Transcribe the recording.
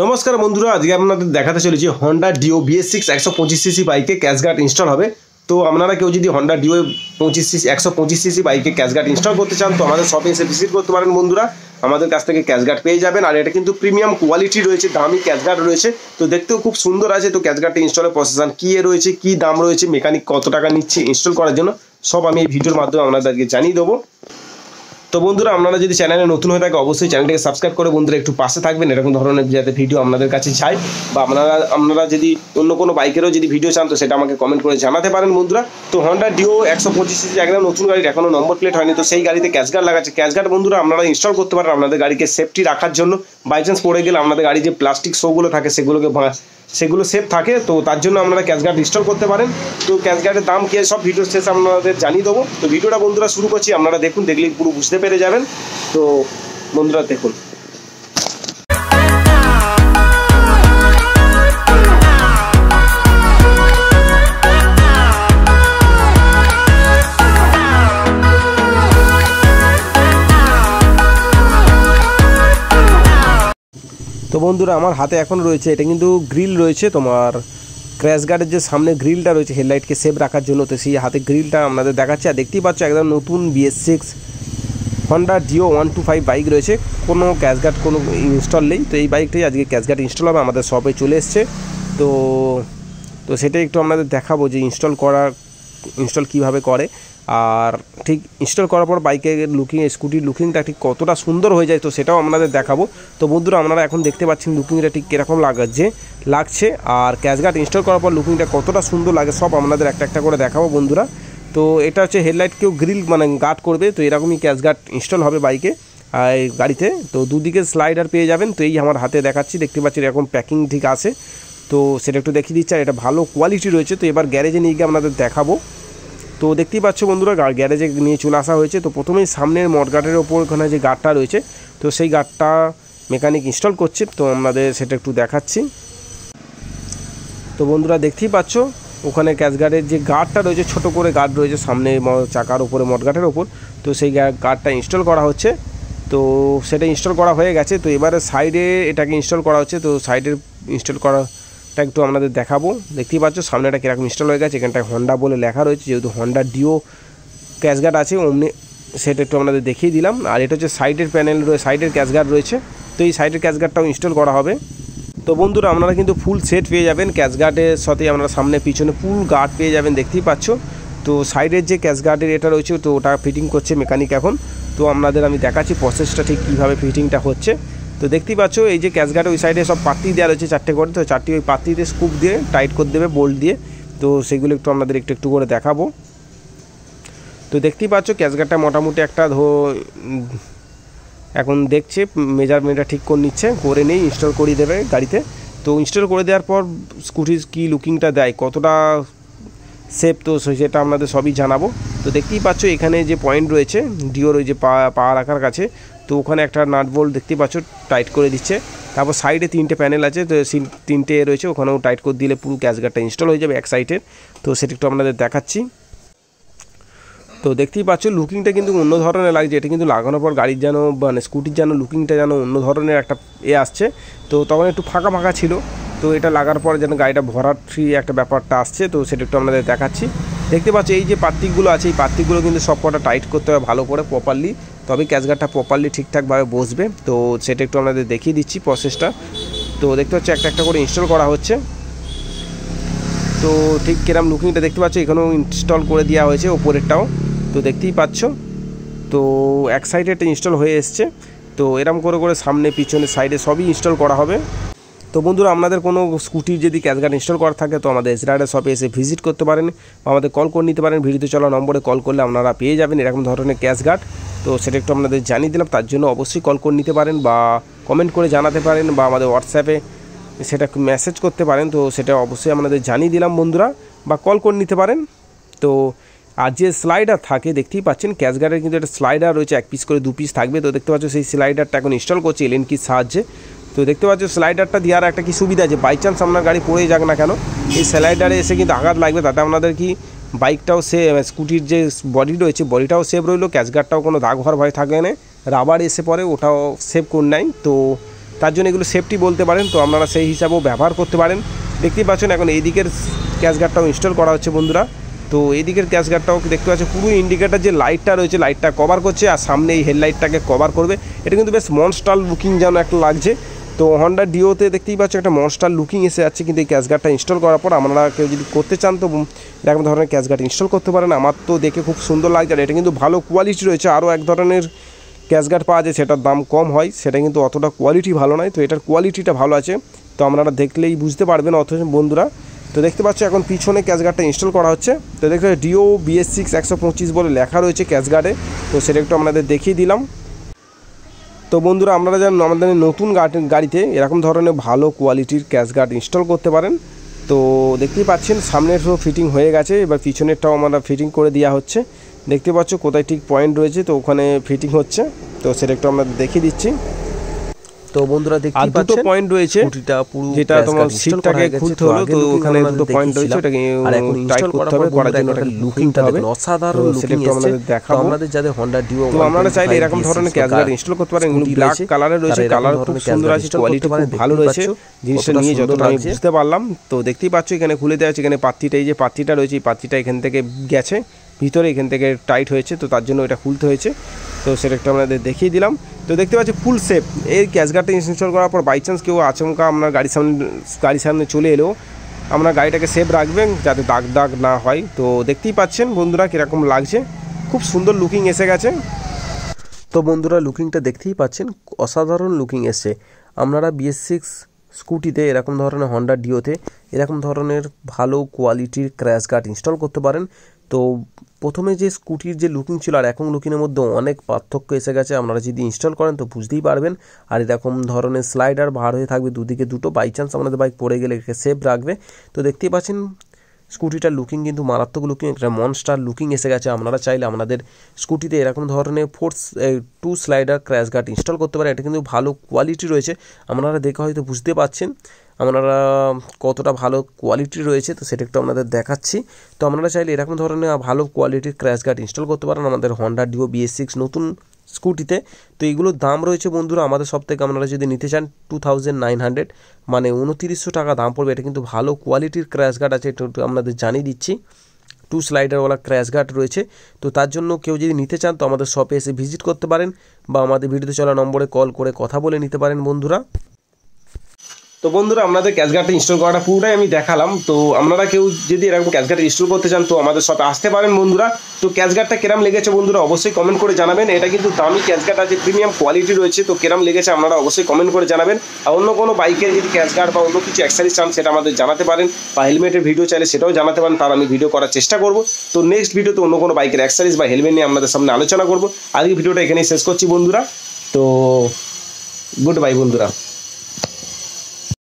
নমস্কার বন্ধুরা, আজকে আপনাদের দেখাতে চলেছি হন্ডা ডিও BS6 125cc বাইকে ক্যাশগার্ড ইনস্টল হবে। তো আপনারা কেউ যদি হন্ডা ডিও 125cc বাইকে ক্যাশগার্ড ইনস্টল করতে চান তো আমাদের শপে এসে ভিজিট করতে পারেন বন্ধুরা। আমাদের কাছ থেকে ক্যাশগার্ড পেয়ে যাবেন, আর এটা কিন্তু প্রিমিয়াম কোয়ালিটি রয়েছে, দামি ক্যাশগার্ড রয়েছে। তো দেখতেও খুব সুন্দর আছে। তো ক্যাশগার্ডটা ইনস্টলের প্রসেসন কী রয়েছে, কী দাম রয়েছে, মেকানিক কত টাকা নিচ্ছে ইনস্টল করার জন্য, সব আমি এই ভিডিওর মাধ্যমে আপনাদেরকে জানিয়ে দেবো। তো বন্ধুরা, আপনারা যদি চ্যানেলে নতুন হয়ে থাকে অবশ্যই চ্যানেলটাকে সাবস্ক্রাইব করে বন্ধুরা একটু পাশে থাকবেন, এরকম ধরনের যাতে ভিডিও আপনাদের কাছে যায়। বা আপনারা যদি অন্য কোনো বাইকেরও যদি ভিডিও চান তো সেটা আমাকে কমেন্ট করে জানাতে পারেন বন্ধুরা। তো হন্ডা ডিও 125cc একদম নতুন গাড়ির, এখনও নম্বর প্লেট হয়নি, তো সেই গাড়িতে ক্যাশগার্ড লাগাচ্ছে। ক্যাশগার্ড বন্ধুরা আপনারা ইনস্টল করতে পারেন আপনাদের গাড়িকে সেফটি রাখার জন্য। বাই চান্স পড়ে গেলে আপনাদের গাড়ি যে প্লাস্টিক শোগুলো থাকে সেগুলো সেফ থাকে, তো তার জন্য আপনারা ক্যাশগার্ড ইনস্টল করতে পারেন। তো ক্যাশগার্ডের দাম কি সব ভিডিওর শেষে আপনাদের জানিয়ে দেবো। তো ভিডিওটা বন্ধুরা শুরু করছি, আপনারা দেখুন, দেখলেই পুরো বুঝতে পেরে যাবেন। তো বন্ধুরা দেখুন। তো বন্ধুরা, আমার হাতে এখন রয়েছে, এটা কিন্তু গ্রিল রয়েছে তোমার ক্র্যাশগার্ডের যে সামনে গ্রিলটা রয়েছে হেডলাইটকে সেভ রাখার জন্য, তো সেই হাতে গ্রিলটা আপনাদের দেখাচ্ছে। আর দেখতেই পাচ্ছ একদম নতুন BS6 হন্ডা ডিও 125 বাইক রয়েছে, কোনো ক্যাশগার্ড কোনো ইনস্টল নেই। তো এই বাইকটাই আজকে ক্যাশগার্ড ইনস্টল হবে, আমাদের শপে চলে এসছে। তো সেটাই একটু আপনাদের দেখাবো যে ইনস্টল কীভাবে করে, আর ঠিক ইনস্টল করার পর বাইকের স্কুটির লুকিংটা ঠিক কতটা সুন্দর হয়ে যায় তো সেটাও আপনাদের দেখাবো। তো বন্ধুরা, আপনারা এখন দেখতে পাচ্ছেন লুকিংটা ঠিক কীরকম লাগছে, আর ক্যাশগার্ড ইনস্টল করার পর লুকিংটা কতটা সুন্দর লাগে সব আপনাদের একটা একটা করে দেখাবো বন্ধুরা। তো এটা হচ্ছে হেডলাইটকেও গ্রিল গার্ড করবে, তো এরকমই ক্যাশগার্ড ইনস্টল হবে বাইকে আর গাড়িতে। তো দুদিকে স্লাইডার পেয়ে যাবেন। তো এই আমার হাতে দেখাচ্ছি, দেখতে পাচ্ছি এরকম প্যাকিং ঠিক আছে। তো সেটা একটু দেখিয়ে দিচ্ছে, আর এটা ভালো কোয়ালিটি রয়েছে। তো এবার গ্যারেজে নিয়ে গিয়ে আপনাদের দেখাবো। তো দেখতেই পাচ্ছ বন্ধুরা, গ্যারেজে নিয়ে চলে আসা হয়েছে। তো প্রথমেই সামনের মডগার্ডের ওপর ওখানে যে গার্ডটা রয়েছে তো সেই গার্ডটা মেকানিক ইনস্টল করছে, তো আমাদের সেটা একটু দেখাচ্ছি। তো বন্ধুরা দেখতেই পাচ্ছ ওখানে ক্যাশগার্ডের যে গার্ডটা রয়েছে, ছোট করে গার্ড রয়েছে সামনে চাকার ওপরে মডগার্ডের ওপর, তো সেই গার্ডটা ইনস্টল করা হচ্ছে। তো সেটা ইনস্টল করা হয়ে গেছে। তো এবারে সাইডে এটাকে ইনস্টল করা হচ্ছে। তো সাইডের ইনস্টল করাটা একটু আপনাদের দেখাবো। দেখতেই পাচ্ছ সামনেটা কীরকম ইনস্টল হয়ে গেছে, এখানটায় হন্ডা বলে লেখা রয়েছে, যেহেতু হন্ডা ডিও ক্যাশগার্ড আছে অমনি সেটা একটু আপনাদের দেখিয়ে দিলাম। আর এটা হচ্ছে সাইডের সাইডের ক্যাশগার্ড রয়েছে, তো এই সাইডের ক্যাশগার্ডটাও ইনস্টল করা হবে। তো বন্ধুরা, আপনারা কিন্তু ফুল সেট পেয়ে যাবেন ক্যাশগার্ডের সাথে, আপনারা সামনে পিছনে ফুল গার্ড পেয়ে যাবেন, দেখতেই পাচ্ছ। তো সাইডের যে ক্যাশগার্ডের এটা রয়েছে তো ওটা ফিটিং করছে মেকানিক এখন। তো আপনাদের আমি দেখাচ্ছি প্রসেসটা ঠিক কীভাবে ফিটিংটা হচ্ছে। তো দেখতেই পাচ্ছ এই যে ক্যাশগার্ডে ওই সাইডে সব পাত্তি দেওয়া রয়েছে 4টে করে, তো 4টি ওই পাত্তিতে স্কুপ দিয়ে টাইট করে দেবে বোল্ট দিয়ে। তো সেগুলো একটু আপনাদের একটু করে দেখাবো। তো দেখতেই পাচ্ছ ক্যাশগার্ডটা মোটামুটি একটা এখন দেখছে মেজারমেন্টটা ঠিক করে নিচ্ছে, করে নেই ইনস্টল করিয়ে দেবে গাড়িতে। তো ইনস্টল করে দেওয়ার পর স্কুটির কী লুকিংটা দেয়, কতটা সেফ, তো সেটা আপনাদের সবই জানাবো। তো দেখতেই পাচ্ছ এখানে যে পয়েন্ট রয়েছে ডিওর ওই যে পা রাখার কাছে, তো ওখানে একটা নাট বোল্ট দেখতেই পাচ্ছ টাইট করে দিচ্ছে। তারপর সাইডে 3টে প্যানেল আছে, তো 3টে রয়েছে, ওখানেও টাইট করে দিলে পুরো ক্যাশগার্ডটা ইনস্টল হয়ে যাবে এক সাইডের। তো সেটা একটু আপনাদের দেখাচ্ছি। তো দেখতেই পাচ্ছ লুকিংটা কিন্তু অন্য ধরনের লাগছে, এটা কিন্তু লাগানোর পর গাড়ির যেন মানে স্কুটির যেন লুকিংটা যেন অন্য ধরনের একটা আসছে। তো তখন একটু ফাঁকা ফাঁকা ছিল, তো এটা লাগার পর যেন গাড়িটা ভরাট একটা ব্যাপারটা আসছে, তো সেটা একটু আপনাদের দেখাচ্ছি। দেখতে পাচ্ছ এই যে পাত্তিগুলো আছে, এই পাত্তিগুলো কিন্তু সব কটা টাইট করতে হবে ভালো করে প্রপারলি, তবে ক্যাশগার্ডটা প্রপারলি ঠিকঠাকভাবে বসবে। তো সেটা একটু আপনাদের দেখিয়ে দিচ্ছি প্রসেসটা। তো দেখতে পাচ্ছ একটা একটা করে ইনস্টল করা হচ্ছে। তো ঠিক কিরম লুকিংটা দেখতে পাচ্ছ, এখানেও ইনস্টল করে দেওয়া হয়েছে ওপরেরটাও, তো দেখতেই পাচ্ছ। তো এক সাইডে একটা ইনস্টল হয়ে এসছে। তো এরম করে করে সামনে পিছনে সাইডে সবই ইনস্টল করা হবে। তো বন্ধুরা, আপনাদের কোনো স্কুটির যদি ক্যাশগার্ড ইনস্টল করা থাকে তো আমাদের এসরাইডার শপে এসে ভিজিট করতে পারেন বা আমাদের কল করে নিতে পারেন। ভিডিওতে চলা নম্বরে কল করলে আপনারা পেয়ে যাবেন এরকম ধরনের ক্যাশগার্ড। তো সেটা একটু আপনাদের জানিয়ে দিলাম, তার জন্য অবশ্যই কল করে নিতে পারেন বা কমেন্ট করে জানাতে পারেন বা আমাদের হোয়াটসঅ্যাপে সেটা মেসেজ করতে পারেন। তো সেটা অবশ্যই আপনাদের জানিয়ে দিলাম বন্ধুরা, বা কল করে নিতে পারেন। তো আর যে স্লাইডার থাকে দেখতেই পাচ্ছেন ক্যাশগার্ডের কিন্তু একটা স্লাইডার রয়েছে, 1 পিস করে 2 পিস থাকবে। তো দেখতে পাচ্ছ সেই স্লাইডারটা এখন ইনস্টল করছে এলএন কির সাহায্যে। তো দেখতে পাচ্ছ স্লাইডারটা দেওয়ার একটা কি সুবিধা আছে, বাই চান্স আপনার গাড়ি পড়ে যাক না কেন এই স্লাইডারে এসে কিন্তু আঘাত লাগবে, তাতে আপনাদের কি বাইকটাও স্কুটির যে বডি রয়েছে বডিটাও সেভ রইলো, ক্যাশগার্ডটাও কোনো দাগ হওয়ার ভয় থাকে না, রাবার এসে পরে ওটাও সেভ করে নেয়। তো তার জন্য এগুলো সেফটি বলতে পারেন, তো আপনারা সেই হিসাবেও ব্যবহার করতে পারেন। দেখতেই পাচ্ছেন এখন এই দিকের ক্যাশ গার্ডটাও ইনস্টল করা হচ্ছে বন্ধুরা। তো এই দিকের ক্যাশ গার্ডটাও দেখতে পাচ্ছেন পুরো ইন্ডিকেটার যে লাইটটা রয়েছে লাইটটা কভার করছে, আর সামনে এই হেডলাইটটাকে কভার করবে। এটা কিন্তু বেশ মনস্টার লুকিং যেন একটা লাগছে। তো হন্ডা ডিওতে দেখতেই পাচ্ছ একটা মনস্টার লুকিং এসে যাচ্ছে, কিন্তু এই ক্যাশ গার্ডটা ইনস্টল করার পর আপনারা কেউ যদি করতে চান তো এরকম ধরনের ক্যাশ গার্ড ইনস্টল করতে পারেন। আমার তো দেখে খুব সুন্দর লাগছে, আর এটা কিন্তু ভালো কোয়ালিটি রয়েছে। আরও এক ধরনের ক্যাশ গার্ড পাওয়া যায়, সেটার দাম কম হয়, সেটা কিন্তু অতটা কোয়ালিটি ভালো নয়। তো এটার কোয়ালিটিটা ভালো আছে, তো আপনারা দেখলেই বুঝতে পারবেন অথচ বন্ধুরা। তো দেখতে পাচ্ছ এখন পিছনে ক্যাশ গার্ডটা ইনস্টল করা হচ্ছে। তো দেখতে ডিও BS6 125 বলে লেখা রয়েছে ক্যাশ গার্ডে, তো সেটা একটু আপনাদের দেখিয়ে দিলাম। তো বন্ধুরা আপনারা যেন আমাদের নতুন গাড়িতে এরকম ধরনের ভালো কোয়ালিটির ক্যাশ গার্ড ইনস্টল করতে পারেন। তো দেখতেই পাচ্ছেন সামনের ফিটিং হয়ে গেছে, এবার পিছনেরটাও আমরা ফিটিং করে দেওয়া হচ্ছে। দেখতে পাচ্ছ কোথায় ঠিক পয়েন্ট রয়েছে, তো ওখানে ফিটিং হচ্ছে, তো সেটা একটু আমরা দেখিয়ে দিচ্ছি। তো বন্ধুরা দেখতেই পাচ্ছেন দুটো পয়েন্ট রয়েছে, যেটা তোমার সিটটাকে খুলতে হলো, তো ওখানে দুটো পয়েন্ট রয়েছে, ওটাকে টাইট করতে হবে, করার জন্য ওটাকে লুকিংটা হবে অসাধারণ লুকিং একটু আমাদের দেখাবো। আপনাদের যাদের হন্ডা ডিও, তো আপনারা চাইলে এরকম ধরনের ক্যাশ গার্ড ইনস্টল করতে পারেন। এগুলো ব্ল্যাক কালারে রয়েছে, কালার খুব সুন্দর আছে, কোয়ালিটি খুব ভালো রয়েছে। জিনিসটা নিয়ে যতটা আমি বুঝতে পারলাম, তো দেখতেই পাচ্ছ এখানে খুলে দেওয়া আছে। এখানে পাত্তিটা, এই যে পাত্তিটা রয়েছে, এই পাত্তিটা এখান থেকে গেছে ভিতরে, এখান থেকে টাইট হয়েছে, তো তার জন্য এটা খুলতে হয়েছে। তো সেটা একটু আপনাদের দেখিয়ে দিলাম। তো দেখতে পাচ্ছি ফুল সেফ। এই ক্যাশ গার্ডটা ইনস্টল করার পর বাই চান্স কেউ আচমকা আপনার গাড়ির সামনে চলে এলেও আপনার গাড়িটাকে সেফ রাখবেন যাতে দাগ না হয়। তো দেখতেই পাচ্ছেন বন্ধুরা কীরকম লাগছে, খুব সুন্দর লুকিং এসে গেছে। তো বন্ধুরা লুকিংটা দেখতেই পাচ্ছেন, অসাধারণ লুকিং এসছে। আপনারা BS6 স্কুটিতে এরকম ধরনের হন্ডা ডিওতে এরকম ধরনের ভালো কোয়ালিটির ক্র্যাশ গার্ড ইনস্টল করতে পারেন। তো প্রথমে যে স্কুটির যে লুকিং ছিল আর এখন লুকিংয়ের মধ্যে অনেক পার্থক্য এসে গেছে, আপনারা যদি ইনস্টল করেন তো বুঝতেই পারবেন। আর এরকম ধরনের স্লাইডার বার হয়ে থাকবে দুদিকে দুটো, বাই চান্স আমাদের বাইক পড়ে গেলে একে সেফ রাখবে। তো দেখতেই পাচ্ছেন স্কুটিটার লুকিং কিন্তু মারাত্মক লুকিং, একটা মনস্টার লুকিং এসে গেছে। আপনারা চাইলে আপনাদের স্কুটিতে এরকম ধরনের 2 স্লাইডার ক্র্যাশ গার্ড ইনস্টল করতে পারেন। এটা কিন্তু ভালো কোয়ালিটি রয়েছে, আপনারা দেখে হয়তো বুঝতে পারছেন আপনারা কতটা ভালো কোয়ালিটি রয়েছে, তো সেটা একটু আপনাদের দেখাচ্ছি। তো আপনারা চাইলে এরকম ধরনের ভালো কোয়ালিটির ক্র্যাশ গার্ড ইনস্টল করতে পারেন আমাদের হন্ডা ডিও BS6 নতুন স্কুটিতে। তো এইগুলোর দাম রয়েছে বন্ধুরা আমাদের সব থেকে, আপনারা যদি নিতে চান 2900 মানে 2900 টাকা দাম পড়বে। এটা কিন্তু ভালো কোয়ালিটির ক্র্যাশ গার্ড আছে, একটু আপনাদের জানিয়ে দিচ্ছি। 2 স্লাইডারওয়ালা ক্র্যাশ গার্ড রয়েছে। তো তার জন্য কেউ যদি নিতে চান তো আমাদের শপে এসে ভিজিট করতে পারেন, বা আমাদের ভিডিওতে চলা নম্বরে কল করে কথা বলে নিতে পারেন বন্ধুরা। তো বন্ধুরা আপনাদের ক্যাশ গার্ডটা ইনস্টল করাটা পুরোটাই আমি দেখালাম। তো আপনারা কেউ যদি এরকম ক্যাশ গার্ড ইনস্টল করতে চান তো আমাদের শপে আসতে পারেন বন্ধুরা। তো ক্যাশ গার্ডটা কেরাম লেগেছে বন্ধুরা অবশ্যই কমেন্ট করে জানাবেন। এটা কিন্তু দামি ক্যাশ গার্ড আছে, প্রিমিয়াম কোয়ালিটি রয়েছে, তো কেরাম লেগেছে আপনারা অবশ্যই কমেন্ট করে জানাবেন। আর অন্য কোনো বাইকের যদি ক্যাশ গার্ড বা অন্য কিছু অ্যাক্সেসরিজ চান সেটা আমাদের জানাতে পারেন, বা হেলমেটের ভিডিও চাইলে সেটাও জানাতে পারেন, তার আমি ভিডিও করার চেষ্টা করব। তো নেক্সট ভিডিওতে অন্য কোনো বাইকের অ্যাক্সেসরিজ বা হেলমেট নিয়ে আপনাদের সামনে আলোচনা করব। আজকে ভিডিওটা এখানেই শেষ করছি বন্ধুরা। তো গুড বাই বন্ধুরা।